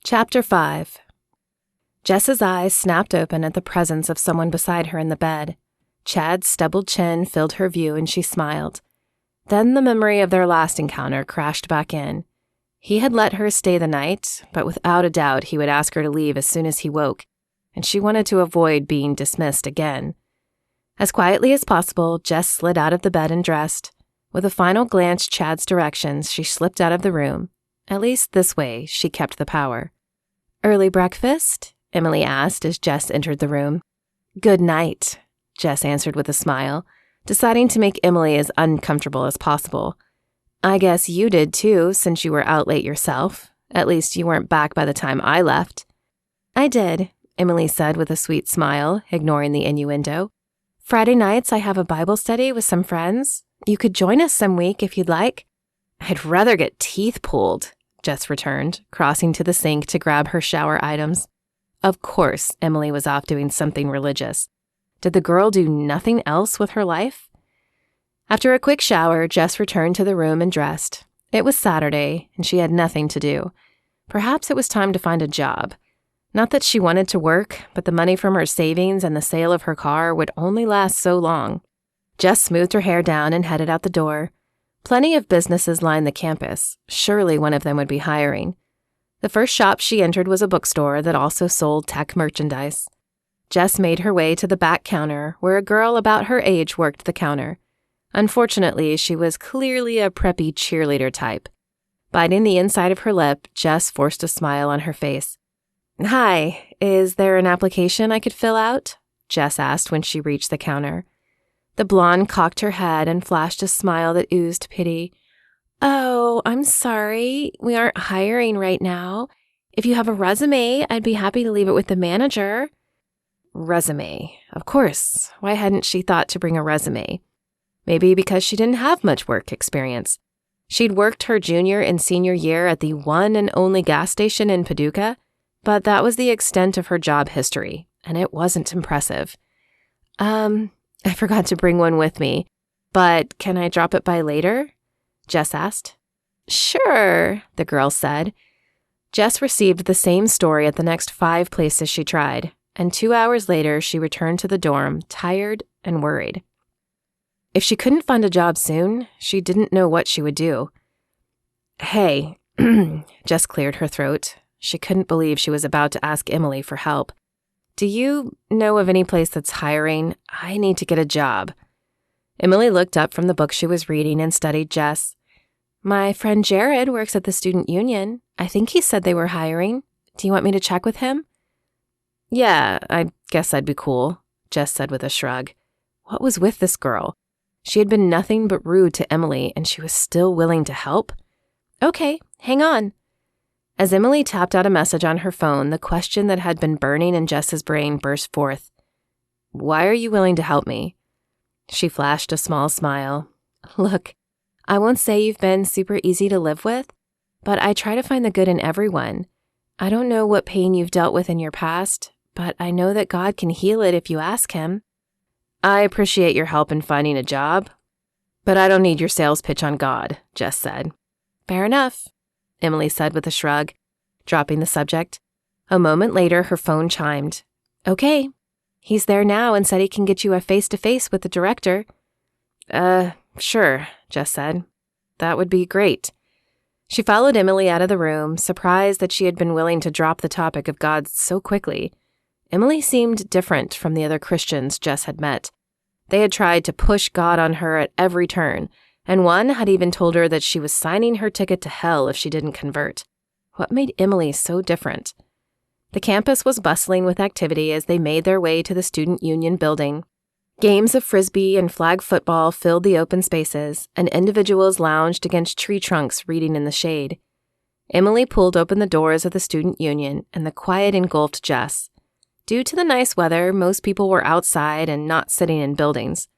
Chapter 5. Jess's eyes snapped open at the presence of someone beside her in the bed. Chad's stubbled chin filled her view and she smiled. Then the memory of their last encounter crashed back in. He had let her stay the night, but without a doubt he would ask her to leave as soon as he woke, and she wanted to avoid being dismissed again. As quietly as possible, Jess slid out of the bed and dressed. With a final glance Chad's directions, she slipped out of the room. At least this way, she kept the power. "Early breakfast?" Emily asked as Jess entered the room. "Good night," Jess answered with a smile, deciding to make Emily as uncomfortable as possible. "I guess you did too, since you were out late yourself. At least you weren't back by the time I left." "I did," Emily said with a sweet smile, ignoring the innuendo. "Friday nights I have a Bible study with some friends. You could join us some week if you'd like." "I'd rather get teeth pulled," Jess returned, crossing to the sink to grab her shower items. Of course, Emily was off doing something religious. Did the girl do nothing else with her life? After a quick shower, Jess returned to the room and dressed. It was Saturday, and she had nothing to do. Perhaps it was time to find a job. Not that she wanted to work, but the money from her savings and the sale of her car would only last so long. Jess smoothed her hair down and headed out the door. Plenty of businesses lined the campus. Surely one of them would be hiring. The first shop she entered was a bookstore that also sold tech merchandise. Jess made her way to the back counter, where a girl about her age worked the counter. Unfortunately, she was clearly a preppy cheerleader type. Biting the inside of her lip, Jess forced a smile on her face. "Hi, is there an application I could fill out?" Jess asked when she reached the counter. The blonde cocked her head and flashed a smile that oozed pity. "Oh, I'm sorry. We aren't hiring right now. If you have a resume, I'd be happy to leave it with the manager." Resume. Of course. Why hadn't she thought to bring a resume? Maybe because she didn't have much work experience. She'd worked her junior and senior year at the one and only gas station in Paducah, but that was the extent of her job history, and it wasn't impressive. I forgot to bring one with me, but can I drop it by later?" Jess asked. "Sure," the girl said. Jess received the same story at the next 5 places she tried, and 2 hours later she returned to the dorm, tired and worried. If she couldn't find a job soon, she didn't know what she would do. "Hey," Jess cleared her throat. She couldn't believe she was about to ask Emily for help. "Do you know of any place that's hiring? I need to get a job." Emily looked up from the book she was reading and studied Jess. "My friend Jared works at the student union. I think he said they were hiring. Do you want me to check with him?" "Yeah, I guess that'd be cool," Jess said with a shrug. What was with this girl? She had been nothing but rude to Emily, and she was still willing to help? "Okay, hang on." As Emily tapped out a message on her phone, the question that had been burning in Jess's brain burst forth. "Why are you willing to help me?" She flashed a small smile. "Look, I won't say you've been super easy to live with, but I try to find the good in everyone. I don't know what pain you've dealt with in your past, but I know that God can heal it if you ask him." "I appreciate your help in finding a job, but I don't need your sales pitch on God," Jess said. "Fair enough," Emily said with a shrug, dropping the subject. A moment later, her phone chimed. "Okay, he's there now and said he can get you a face-to-face with the director." Sure," Jess said. "That would be great." She followed Emily out of the room, surprised that she had been willing to drop the topic of God so quickly. Emily seemed different from the other Christians Jess had met. They had tried to push God on her at every turn, and one had even told her that she was signing her ticket to hell if she didn't convert. What made Emily so different? The campus was bustling with activity as they made their way to the student union building. Games of frisbee and flag football filled the open spaces, and individuals lounged against tree trunks reading in the shade. Emily pulled open the doors of the student union, and the quiet engulfed Jess. Due to the nice weather, most people were outside and not sitting in buildings.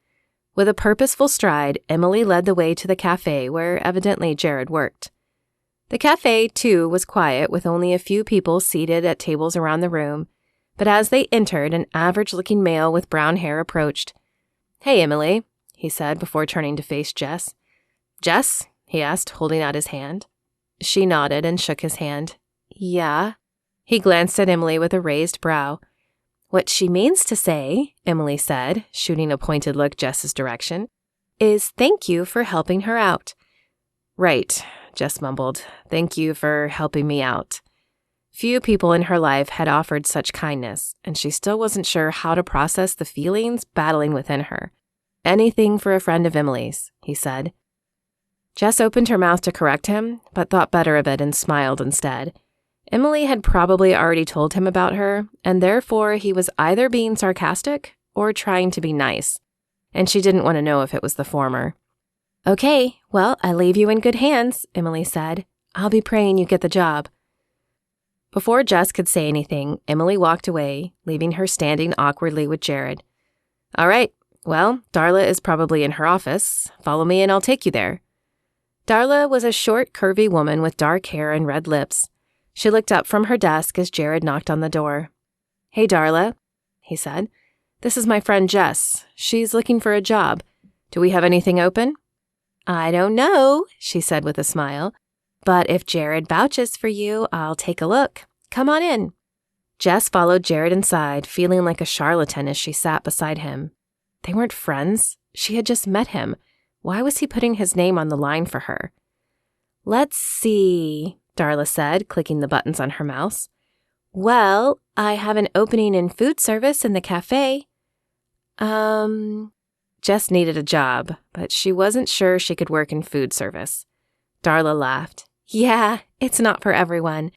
With a purposeful stride, Emily led the way to the cafe where evidently Jared worked. The cafe, too, was quiet with only a few people seated at tables around the room, but as they entered, an average-looking male with brown hair approached. "Hey, Emily," he said before turning to face Jess. "Jess?" he asked, holding out his hand. She nodded and shook his hand. "Yeah." He glanced at Emily with a raised brow. What she means to say, Emily said, shooting a pointed look Jess's direction, is thank you for helping her out. Right, Jess mumbled. Thank you for helping me out. Few people in her life had offered such kindness, and she still wasn't sure how to process the feelings battling within her. Anything for a friend of Emily's, he said. Jess opened her mouth to correct him, but thought better of it and smiled instead. Emily had probably already told him about her, and therefore he was either being sarcastic or trying to be nice, and she didn't want to know if it was the former. Okay, well, I leave you in good hands, Emily said. I'll be praying you get the job. Before Jess could say anything, Emily walked away, leaving her standing awkwardly with Jared. All right, well, Darla is probably in her office. Follow me and I'll take you there. Darla was a short, curvy woman with dark hair and red lips. She looked up from her desk as Jared knocked on the door. Hey, Darla, he said. This is my friend Jess. She's looking for a job. Do we have anything open? I don't know, she said with a smile. But if Jared vouches for you, I'll take a look. Come on in. Jess followed Jared inside, feeling like a charlatan as she sat beside him. They weren't friends. She had just met him. Why was he putting his name on the line for her? Let's see, Darla said, clicking the buttons on her mouse. Well, I have an opening in food service in the cafe. Jess needed a job, but she wasn't sure she could work in food service. Darla laughed. Yeah, it's not for everyone.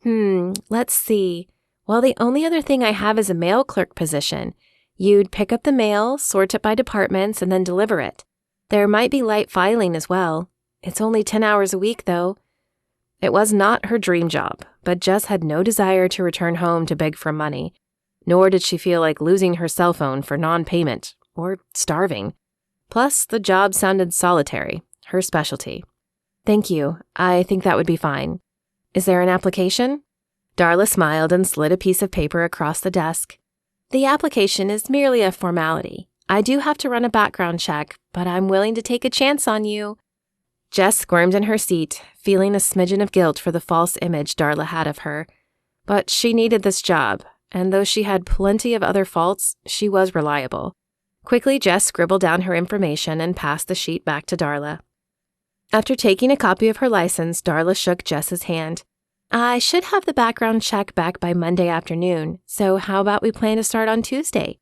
Let's see. Well, the only other thing I have is a mail clerk position. You'd pick up the mail, sort it by departments, and then deliver it. There might be light filing as well. It's only 10 hours a week, though. It was not her dream job, but Jess had no desire to return home to beg for money, nor did she feel like losing her cell phone for non-payment or starving. Plus, the job sounded solitary, her specialty. Thank you. I think that would be fine. Is there an application? Darla smiled and slid a piece of paper across the desk. The application is merely a formality. I do have to run a background check, but I'm willing to take a chance on you. Jess squirmed in her seat, feeling a smidgen of guilt for the false image Darla had of her. But she needed this job, and though she had plenty of other faults, she was reliable. Quickly, Jess scribbled down her information and passed the sheet back to Darla. After taking a copy of her license, Darla shook Jess's hand. I should have the background check back by Monday afternoon, so how about we plan to start on Tuesday?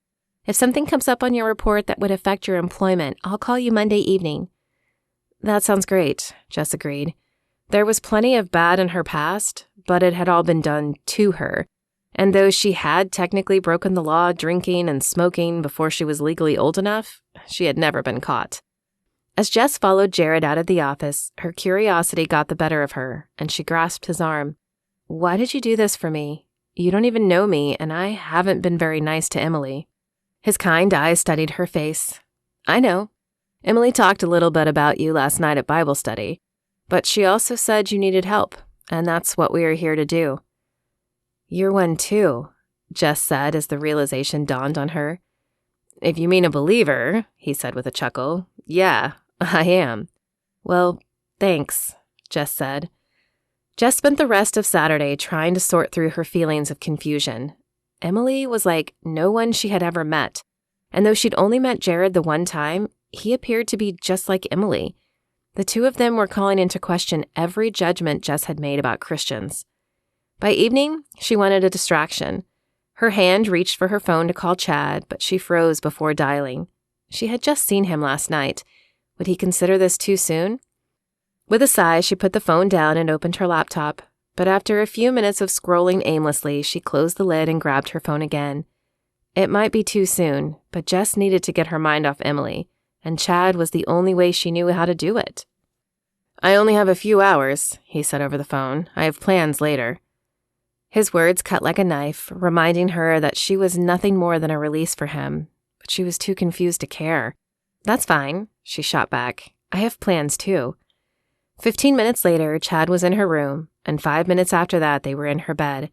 If something comes up on your report that would affect your employment, I'll call you Monday evening. That sounds great, Jess agreed. There was plenty of bad in her past, but it had all been done to her. And though she had technically broken the law drinking and smoking before she was legally old enough, she had never been caught. As Jess followed Jared out of the office, her curiosity got the better of her, and she grasped his arm. Why did you do this for me? You don't even know me, and I haven't been very nice to Emily. His kind eyes studied her face. I know. Emily talked a little bit about you last night at Bible study, but she also said you needed help, and that's what we are here to do. You're one too, Jess said as the realization dawned on her. If you mean a believer, he said with a chuckle, yeah, I am. Well, thanks, Jess said. Jess spent the rest of Saturday trying to sort through her feelings of confusion. Emily was like no one she had ever met, and though she'd only met Jared the one time, he appeared to be just like Emily. The two of them were calling into question every judgment Jess had made about Christians. By evening, she wanted a distraction. Her hand reached for her phone to call Chad, but she froze before dialing. She had just seen him last night. Would he consider this too soon? With a sigh, she put the phone down and opened her laptop. But after a few minutes of scrolling aimlessly, she closed the lid and grabbed her phone again. It might be too soon, but Jess needed to get her mind off Emily, and Chad was the only way she knew how to do it. I only have a few hours, he said over the phone. I have plans later. His words cut like a knife, reminding her that she was nothing more than a release for him, but she was too confused to care. That's fine, she shot back. I have plans too. 15 minutes later, Chad was in her room, and 5 minutes after that, they were in her bed.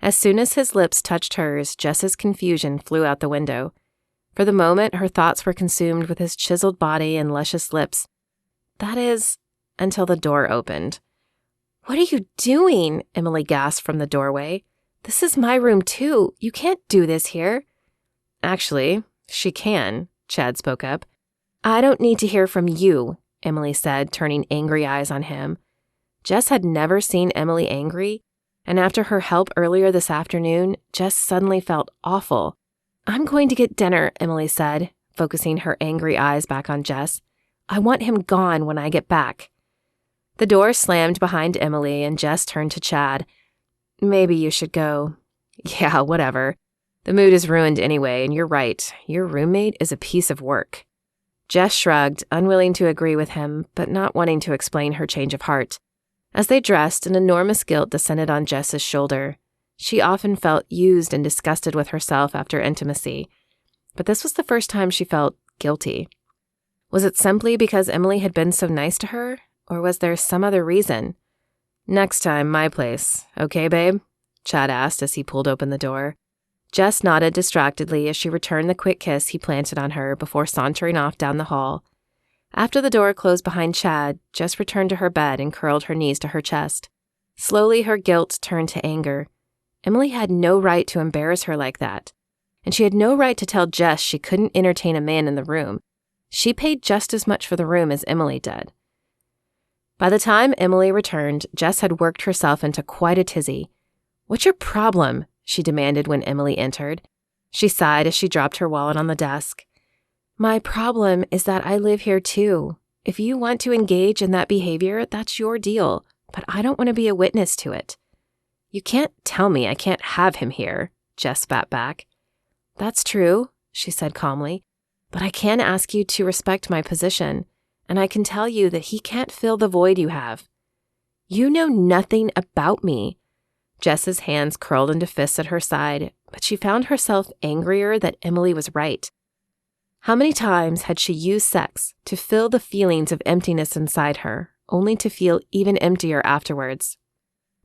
As soon as his lips touched hers, Jess's confusion flew out the window. For the moment, her thoughts were consumed with his chiseled body and luscious lips. That is, until the door opened. What are you doing? Emily gasped from the doorway. This is my room too. You can't do this here. Actually, she can, Chad spoke up. I don't need to hear from you, Emily said, turning angry eyes on him. Jess had never seen Emily angry, and after her help earlier this afternoon, Jess suddenly felt awful. I'm going to get dinner, Emily said, focusing her angry eyes back on Jess. I want him gone when I get back. The door slammed behind Emily, and Jess turned to Chad. Maybe you should go. Yeah, whatever. The mood is ruined anyway, and you're right. Your roommate is a piece of work. Jess shrugged, unwilling to agree with him, but not wanting to explain her change of heart. As they dressed, an enormous guilt descended on Jess's shoulder. She often felt used and disgusted with herself after intimacy, but this was the first time she felt guilty. Was it simply because Emily had been so nice to her, or was there some other reason? Next time, my place, okay, babe? Chad asked as he pulled open the door. Jess nodded distractedly as she returned the quick kiss he planted on her before sauntering off down the hall. After the door closed behind Chad, Jess returned to her bed and curled her knees to her chest. Slowly, her guilt turned to anger. Emily had no right to embarrass her like that, and she had no right to tell Jess she couldn't entertain a man in the room. She paid just as much for the room as Emily did. By the time Emily returned, Jess had worked herself into quite a tizzy. "What's your problem?" she demanded when Emily entered. She sighed as she dropped her wallet on the desk. "My problem is that I live here too. If you want to engage in that behavior, that's your deal, but I don't want to be a witness to it." "You can't tell me I can't have him here," Jess spat back. "That's true," she said calmly, "but I can ask you to respect my position, and I can tell you that he can't fill the void you have." "You know nothing about me." Jess's hands curled into fists at her side, but she found herself angrier that Emily was right. How many times had she used sex to fill the feelings of emptiness inside her, only to feel even emptier afterwards?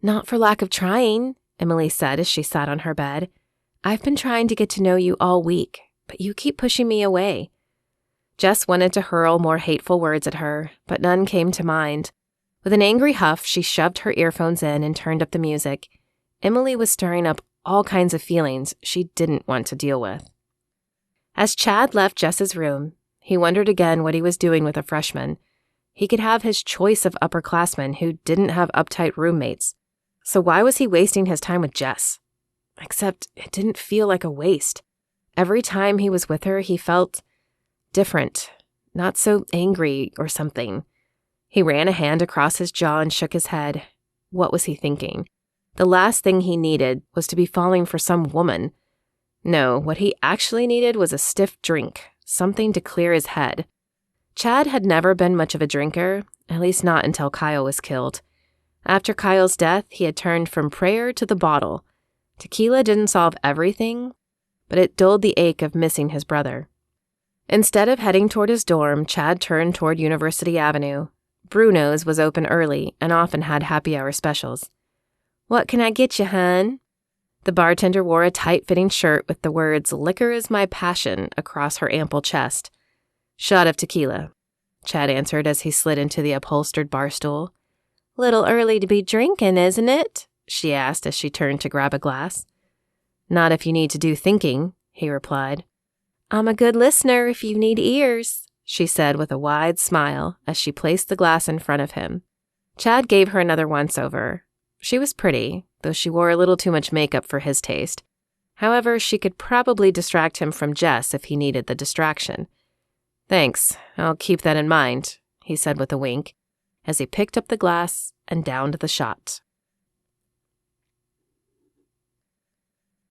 "Not for lack of trying," Emily said as she sat on her bed. "I've been trying to get to know you all week, but you keep pushing me away." Jess wanted to hurl more hateful words at her, but none came to mind. With an angry huff, she shoved her earphones in and turned up the music. Emily was stirring up all kinds of feelings she didn't want to deal with. As Chad left Jess's room, he wondered again what he was doing with a freshman. He could have his choice of upperclassmen who didn't have uptight roommates. So why was he wasting his time with Jess? Except it didn't feel like a waste. Every time he was with her, he felt different, not so angry or something. He ran a hand across his jaw and shook his head. What was he thinking? The last thing he needed was to be falling for some woman. No, what he actually needed was a stiff drink, something to clear his head. Chad had never been much of a drinker, at least not until Kyle was killed. After Kyle's death, he had turned from prayer to the bottle. Tequila didn't solve everything, but it dulled the ache of missing his brother. Instead of heading toward his dorm, Chad turned toward University Avenue. Bruno's was open early and often had happy hour specials. "What can I get you, hun?" The bartender wore a tight-fitting shirt with the words, "Liquor is my passion," across her ample chest. "Shot of tequila," Chad answered as he slid into the upholstered bar stool. "Little early to be drinking, isn't it?" she asked as she turned to grab a glass. "Not if you need to do thinking," he replied. "I'm a good listener if you need ears," she said with a wide smile as she placed the glass in front of him. Chad gave her another once-over. She was pretty, though she wore a little too much makeup for his taste. However, she could probably distract him from Jess if he needed the distraction. "Thanks, I'll keep that in mind," he said with a wink, as he picked up the glass and downed the shot.